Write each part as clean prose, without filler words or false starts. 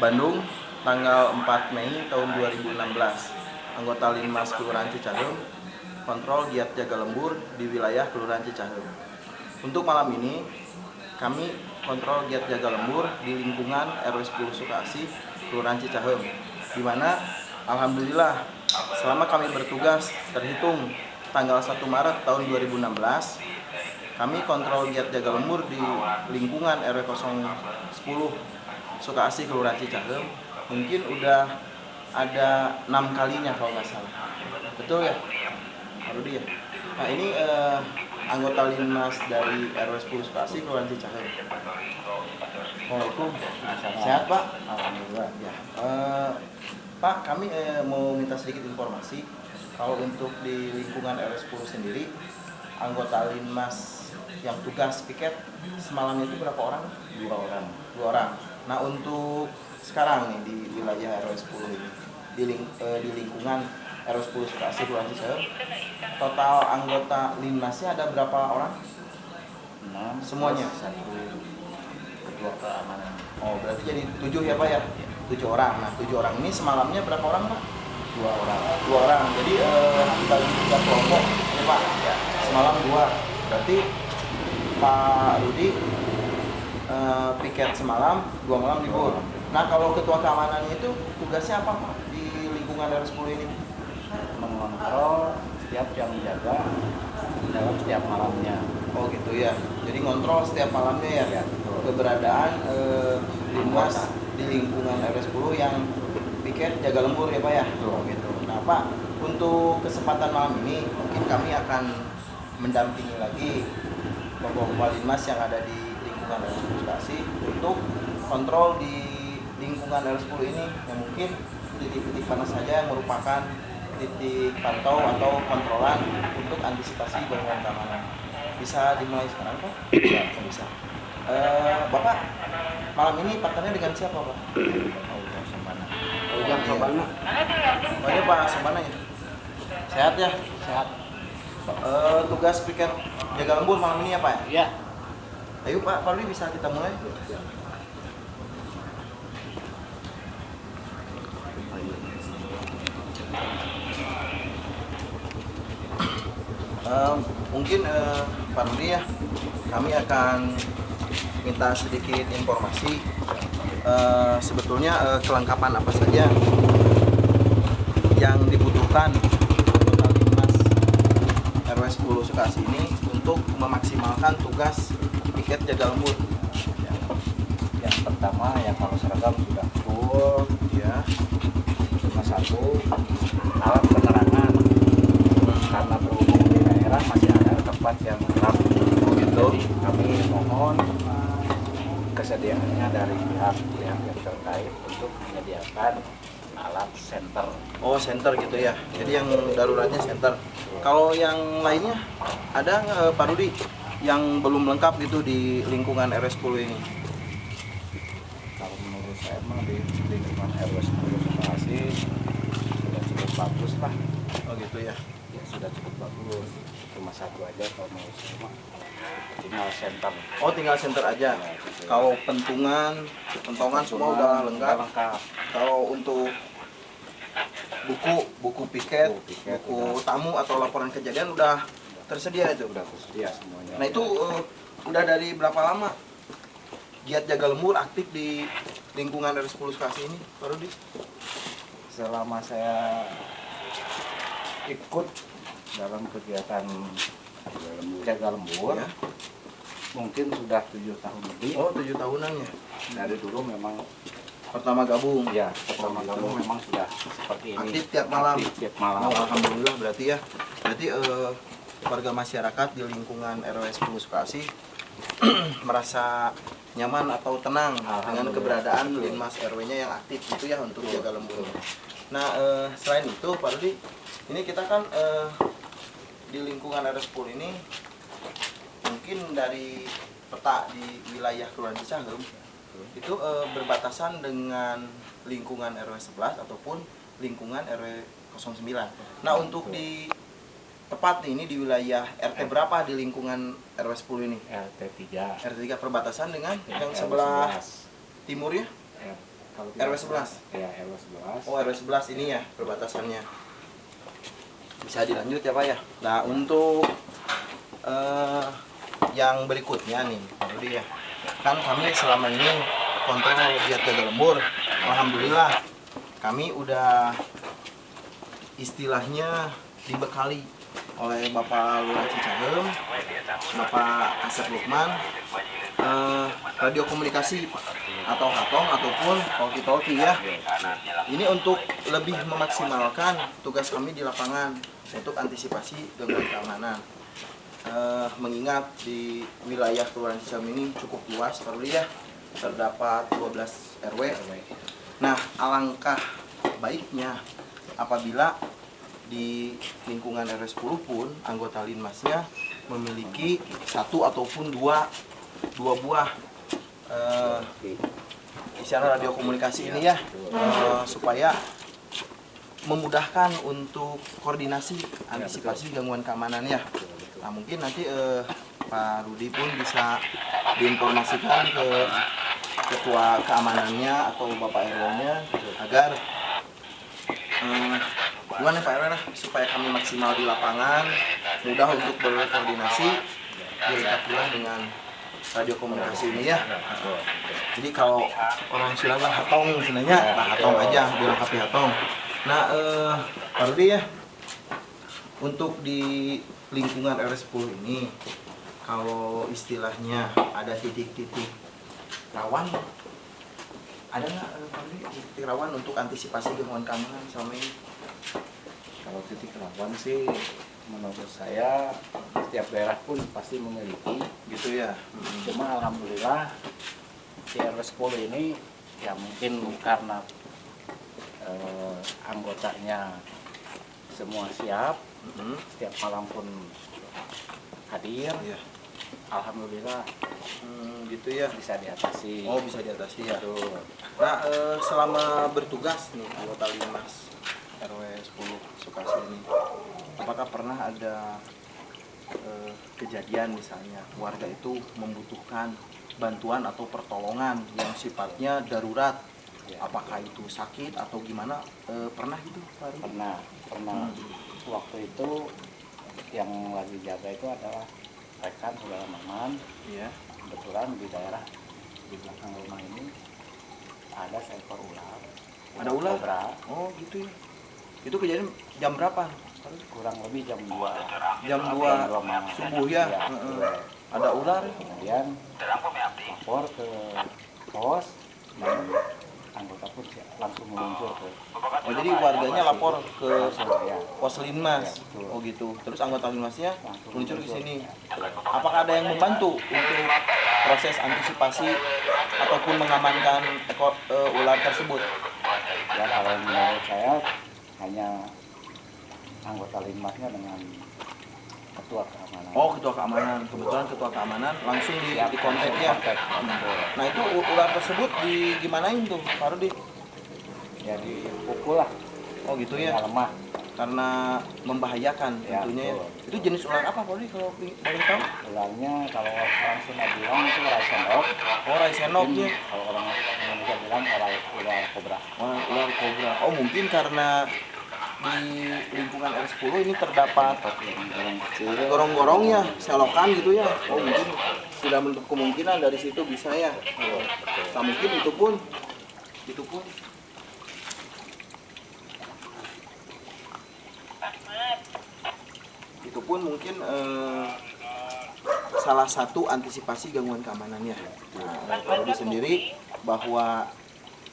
Bandung, tanggal 4 Mei tahun 2016. Anggota Linmas Kelurahan Cicaheum, kontrol giat jaga lembur di wilayah Kelurahan Cicaheum. Untuk malam ini, kami kontrol giat jaga lembur di lingkungan RW 10 Sukasih, Kelurahan Cicaheum, di mana alhamdulillah selama kami bertugas terhitung tanggal 1 Maret tahun 2016, kami kontrol giat jaga lembur di lingkungan RW 010 Sukasih, Kelurahan Cicaheum. Mungkin udah ada 6 kalinya kalau nggak salah. Betul ya, Pak Rudi ya? Nah ini anggota Linmas dari RW 10 Sukasih, Kelurahan Cicaheum. Assalamualaikum. Sehat Pak? Alhamdulillah. Ya. Pak, kami mau minta sedikit informasi. Kalau untuk di lingkungan RW 10 sendiri, anggota Linmas yang tugas piket semalam itu berapa orang? 2 orang. 2 orang. Nah untuk sekarang nih di wilayah RW 10 ini, di lingkungan RW 10 Sukasih, Kelurahan Cicaheum, total anggota Linmasnya ada berapa orang? 6 Semuanya? satu ketua keamanan. Oh berarti jadi 7 ya Pak ya? 7 orang. Nah 7 orang ini semalamnya berapa orang Pak? 2 orang. 2 orang. Jadi dibagi 3 kelompok ya Pak? Ya. Semalam 2. Berarti Pak Rudi piket semalam, 2 malam libur. Nah kalau ketua keamanannya itu tugasnya apa Pak di lingkungan RW 10 ini? Mengontrol setiap yang menjaga dalam setiap malamnya. Oh gitu ya. Jadi ngontrol setiap malamnya ya, Ya, betul. keberadaan Linmas di lingkungan RW 10 yang piket jaga lembur ya Pak ya. Betul. Gitu. Nah Pak, untuk kesempatan malam ini mungkin kami akan mendampingi lagi kelompok Linmas yang ada di lingkungan RW 10 Sukasih untuk kontrol di lingkungan RW 10 ini yang mungkin titik-titik panas saja yang merupakan titik pantau atau kontrolan untuk antisipasi gangguan keamanan. Bisa dimulai sekarang Pak? Bisa. Bapak malam ini partnernya dengan siapa Pak? Ujang Sabana. Ujang Sabana. Oh ini Pak Sabana ya? Sehat ya? Sehat. Tugas piket jaga lembur malam ini ya Pak? Ya. Ayo Pak Rudi bisa kita mulai? Mungkin Pak Rudi ya, kami akan minta sedikit informasi sebetulnya kelengkapan apa saja yang dibutuhkan anggota Linmas RW 10 Sukasih ini untuk memaksimalkan tugas piket jaga lembur. Yang pertama ya kalau seragam sudah full Ya. cuma satu alat penerangan karena berhubung di daerah masih ada tempat yang gelap. Gitu. Jadi kami mohon kesediaannya dari pihak yang terkait untuk menyediakan alat senter. Oh center gitu ya. Jadi yang daruratnya center. Kalau yang lainnya ada nggak Pak Rudi yang belum lengkap gitu di lingkungan RW 10 ini? Kalau menurut saya mah di lingkungan RW 10 Sukasih sudah cukup bagus lah. Oh gitu ya. Ya sudah cukup bagus. Cuma satu aja kalau menurut saya mah tinggal center. Oh tinggal center aja. Kalau pentongan semua udah lengkap. Lengkap. Kalau untuk buku piket, buku udah. tamu atau laporan kejadian udah tersedia itu. Sudah tersedia semuanya. Nah itu udah dari berapa lama giat jaga lembur aktif di lingkungan RW 10 Sukasih ini, Pak Rudi? Selama saya ikut dalam kegiatan jaga lembur Ya. mungkin sudah 7 tahun lebih. Oh 7 tahunan ya. Dari dulu memang Pertama gabung. ya pertama gitu. gabung memang sudah seperti ini. Aktif tiap malam. Aktif tiap malam. Oh, alhamdulillah berarti ya. Berarti warga masyarakat di lingkungan RW 10 Sukasih merasa nyaman atau tenang dengan keberadaan Linmas RW-nya yang aktif gitu ya untuk jaga lembur. Nah, selain itu Pak Rudi, ini kita kan di lingkungan RW 10 ini mungkin dari peta di wilayah Kelurahan Cicaheum itu berbatasan dengan lingkungan RW 11 ataupun lingkungan RW 09. Nah, untuk di tepat ini di wilayah RT berapa di lingkungan RW 10 ini? RT 3. RT 3 perbatasan dengan yang RW sebelah 11. timur ya? Kalau RW 11. Ya, RW 11. Oh, RW 11 ini ya perbatasannya. Bisa dilanjut ya Pak ya. Nah, untuk yang berikutnya nih, Pak Rudi ya. Kan kami selama ini kontrol giat jaga lembur. Alhamdulillah kami udah istilahnya dibekali oleh Bapak Lurah Cicahem, Bapak Asep Lukman, radio komunikasi atau hatong ataupun talkie-talkie ya. Ini untuk lebih memaksimalkan tugas kami di lapangan untuk antisipasi gangguan keamanan. Mengingat di wilayah Kelurahan Cicahem ini cukup luas, perlu ya, terdapat 12 RW. Nah, alangkah baiknya apabila di lingkungan RW 10 pun anggota Linmasnya memiliki satu ataupun dua buah isyarat radio komunikasi ini ya, supaya memudahkan untuk koordinasi antisipasi gangguan keamanan ya. Nah, mungkin nanti Pak Rudi pun bisa diinformasikan ke ketua keamanannya atau Bapak RW-nya agar gimana Pak RW supaya kami maksimal di lapangan, mudah untuk berkoordinasi, dilengkapi pula dengan radio komunikasi ini ya. Jadi kalau orang Sunda bilang hatong sebenarnya, nah hatong aja dilengkapi hatong. Nah, Pak Rudi ya, untuk di lingkungan RW 10 ini, kalau istilahnya ada titik-titik rawan, ada nggak Pak Rudi titik rawan untuk antisipasi gangguan keamanan selama ini? Kalau titik rawan sih, menurut saya setiap daerah pun pasti memiliki. Gitu ya. Cuma alhamdulillah di RW 10 ini ya mungkin karena anggotanya semua siap, setiap malam pun hadir. Iya. Alhamdulillah Gitu ya. bisa diatasi. Oh, bisa diatasi ya. Betul. Nah, selama bertugas nih anggota Linmas RW 10 Sukasi ini, apakah pernah ada kejadian misalnya warga itu membutuhkan bantuan atau pertolongan yang sifatnya darurat, apakah itu sakit atau gimana, pernah gitu Pak Rudi? Pernah. Waktu itu yang lagi jaga itu adalah rekan saudara Maman. Iya. Kebetulan di daerah di belakang rumah ini ada seekor ular. Ada ular? Kobra. Oh gitu ya. Itu kejadian jam berapa? Kurang lebih jam 2. Jam 2 malam. subuh ya. Iya, Heeh. betul. Ada ular. Kemudian lapor ke pos dan anggota pun langsung meluncur ke Oh, jadi warganya lapor ke ya. pos Linmas. Ya, betul. Oh gitu. Terus anggota Linmasnya Langsung meluncur ke sini. Ya. Apakah ada yang membantu untuk proses antisipasi ataupun mengamankan ekor ular tersebut? Ya kalau menurut saya hanya anggota Linmasnya dengan ketua keamanan. Oh, ketua keamanan. Kebetulan ketua keamanan langsung di kontak ya. Betul. Nah, itu ular tersebut gimanain tuh, Pak Rudi? Ya dipukul lah. Oh, gitu ya. Lemah. Karena membahayakan Ya, tentunya ya. betul. Itu jenis ular apa, Pak Rudi, kalau boleh tahu? Ularnya kalau orang Sunda bilang itu ular sendok. Oh, rai senok ya. Kalau orang Indonesia bilang ular kobra. Oh, ular kobra. Oh, mungkin karena di lingkungan R10 ini terdapat Orang kecil. gorong-gorongnya, selokan gitu ya. Oh, mungkin tidak menutup kemungkinan dari situ bisa ya. Nah, mungkin itu pun mungkin salah satu antisipasi gangguan keamanannya. Nah, kalau di sendiri bahwa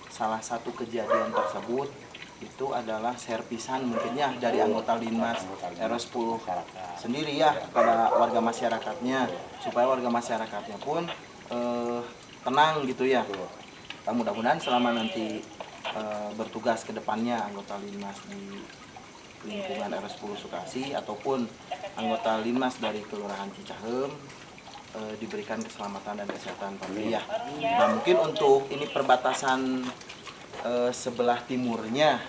salah satu kejadian tersebut itu adalah servisan mungkinnya dari anggota Linmas RW 10 sendiri ya kepada warga masyarakatnya, supaya warga masyarakatnya pun tenang gitu ya. Nah, mudah-mudahan selama nanti bertugas ke depannya anggota Linmas di lingkungan RW 10 Sukasi ataupun anggota Linmas dari Kelurahan Cicahem diberikan keselamatan dan kesehatan ya. Nah, mungkin untuk ini perbatasan sebelah timurnya.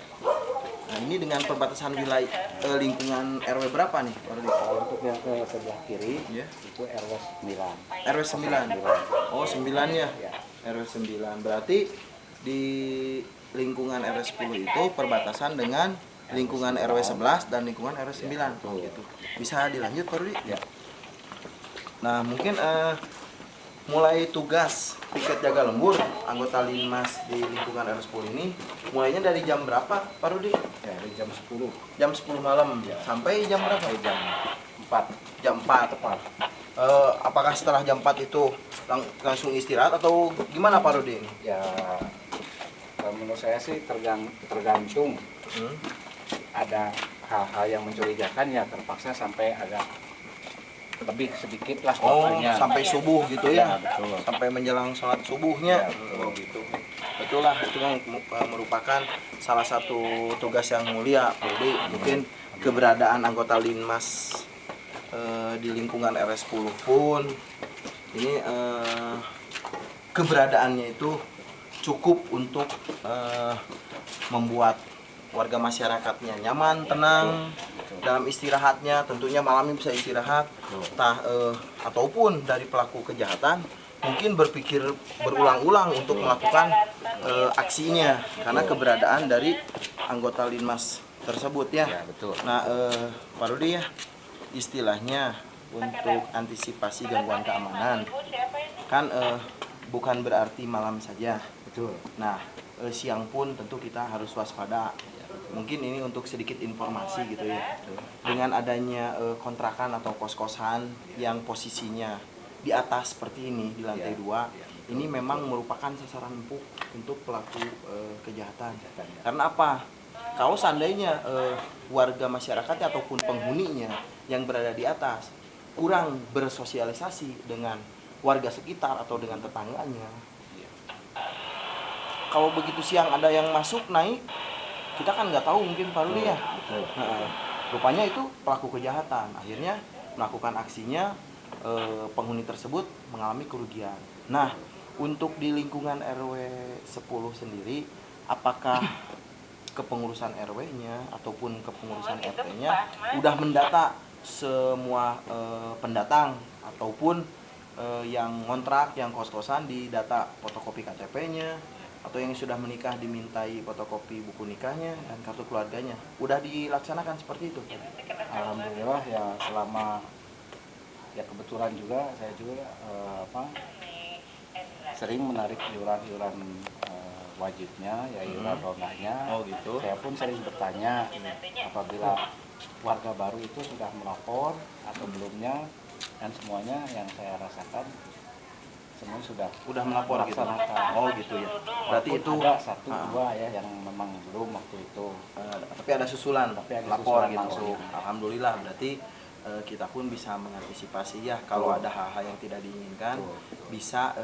Nah, ini dengan perbatasan wilayah lingkungan RW berapa nih? Kalau untuk yang ke sebelah kiri Ya. itu RW 9. RW 9. Oh, 9 ya. RW 9. Berarti di lingkungan RW 10 itu perbatasan dengan lingkungan RW 11 dan lingkungan RW 9 gitu. Bisa dilanjut Pak Rudi? Ya. Nah, mungkin mulai tugas piket jaga lembur anggota Linmas di lingkungan RW 10 ini mulainya dari jam berapa Pak Rudi? Ya, dari jam 10. Jam 10 malam sampai jam berapa? Jam 4. Jam 4 Tepat. Apakah setelah jam 4 itu langsung istirahat atau gimana Pak Rudi ini? Ya, kalau menurut saya sih tergantung. Ada hal-hal yang mencurigakan ya terpaksa sampai agak lebih sedikit lah waktunya. Sampai subuh gitu ya? Betul. Sampai menjelang sholat subuhnya? Ya, betul. Gitu. Betul lah, itu merupakan salah satu tugas yang mulia Pak Rudi. Mungkin keberadaan anggota Linmas di lingkungan RW 10 pun ini keberadaannya itu cukup untuk membuat warga masyarakatnya nyaman, tenang dalam istirahatnya. Tentunya malamnya bisa istirahat, ataupun dari pelaku kejahatan mungkin berpikir berulang-ulang untuk melakukan aksinya karena keberadaan dari anggota Linmas tersebut ya. Ya, betul. Nah, Pak Rudi ya, istilahnya untuk antisipasi gangguan keamanan kan bukan berarti malam saja. Betul. Nah, siang pun tentu kita harus waspada. Mungkin ini untuk sedikit informasi gitu ya. Dengan adanya kontrakan atau kos-kosan yang posisinya di atas seperti ini di lantai 2, ini memang merupakan sasaran empuk untuk pelaku kejahatan. Karena apa? Kalau seandainya warga masyarakatnya ataupun penghuninya yang berada di atas kurang bersosialisasi dengan warga sekitar atau dengan tetangganya, kalau begitu siang ada yang masuk naik, kita kan nggak tahu mungkin Pak Rudi ya. Nah, rupanya itu pelaku kejahatan, akhirnya melakukan aksinya, penghuni tersebut mengalami kerugian. Nah, untuk di lingkungan RW 10 sendiri, apakah kepengurusan RW-nya ataupun kepengurusan RT-nya udah mendata semua pendatang ataupun yang ngontrak, yang kos-kosan, di data fotokopi KTP-nya, atau yang sudah menikah dimintai fotokopi buku nikahnya dan kartu keluarganya? Udah dilaksanakan seperti itu? Alhamdulillah ya, selama ya kebetulan juga saya juga sering menarik iuran wajibnya, ya iuran ronanya. Oh gitu. Saya pun sering bertanya apabila warga baru itu sudah melapor atau belumnya, dan semuanya yang saya rasakan semua sudah melapor gitu. Oh gitu ya. Berarti itu ada 1-2 ya yang memang belum waktu itu. Tapi ada susulan, lapor gitu. langsung. Alhamdulillah, berarti kita pun bisa mengantisipasi ya kalau ada hal-hal yang tidak diinginkan, bisa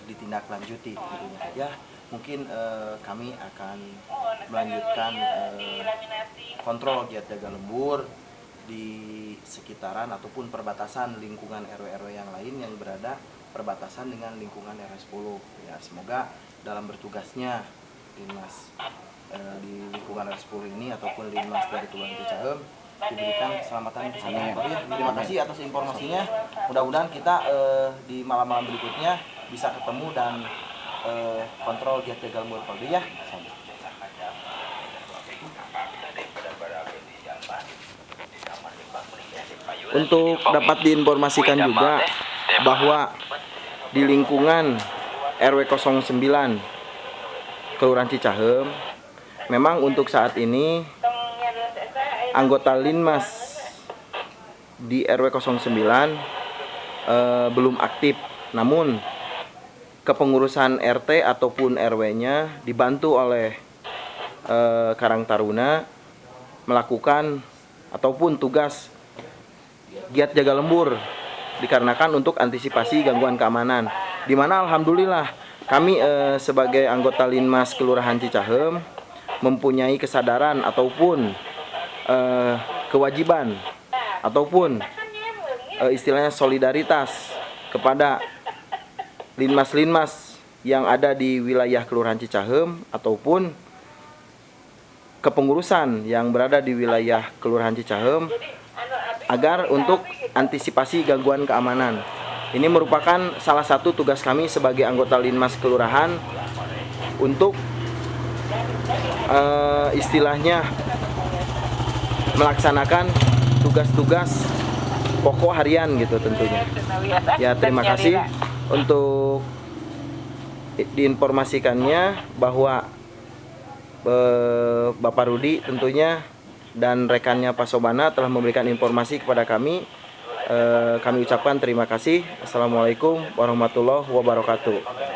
ditindaklanjuti tentunya. Ya, mungkin kami akan melanjutkan kontrol giat jaga lembur di sekitaran ataupun perbatasan lingkungan RW-RW yang lain yang berada perbatasan dengan lingkungan RW 10. Ya, semoga dalam bertugasnya Linmas di lingkungan RW 10 ini ataupun Linmas dari Kelurahan Cicahem diberikan keselamatan kesehatan. Terima kasih atas informasinya. Mudah-mudahan kita di malam-malam berikutnya bisa ketemu dan kontrol giat jaga lembur Polri ya. Untuk dapat diinformasikan juga bahwa di lingkungan RW 09 Kelurahan Cicahem memang untuk saat ini anggota Linmas di RW 09 belum aktif, namun kepengurusan RT ataupun RW-nya dibantu oleh Karang Taruna melakukan ataupun tugas giat jaga lembur dikarenakan untuk antisipasi gangguan keamanan, di mana alhamdulillah kami sebagai anggota Linmas Kelurahan Cicahem mempunyai kesadaran ataupun kewajiban ataupun istilahnya solidaritas kepada Linmas-Linmas yang ada di wilayah Kelurahan Cicahem ataupun kepengurusan yang berada di wilayah Kelurahan Cicahem agar untuk antisipasi gangguan keamanan. Ini merupakan salah satu tugas kami sebagai anggota Linmas Kelurahan untuk istilahnya melaksanakan tugas-tugas pokok harian gitu tentunya. Ya, terima kasih untuk diinformasikannya bahwa Bapak Rudi tentunya dan rekannya Pak Sobana telah memberikan informasi kepada kami. Kami ucapkan terima kasih. Assalamualaikum warahmatullahi wabarakatuh.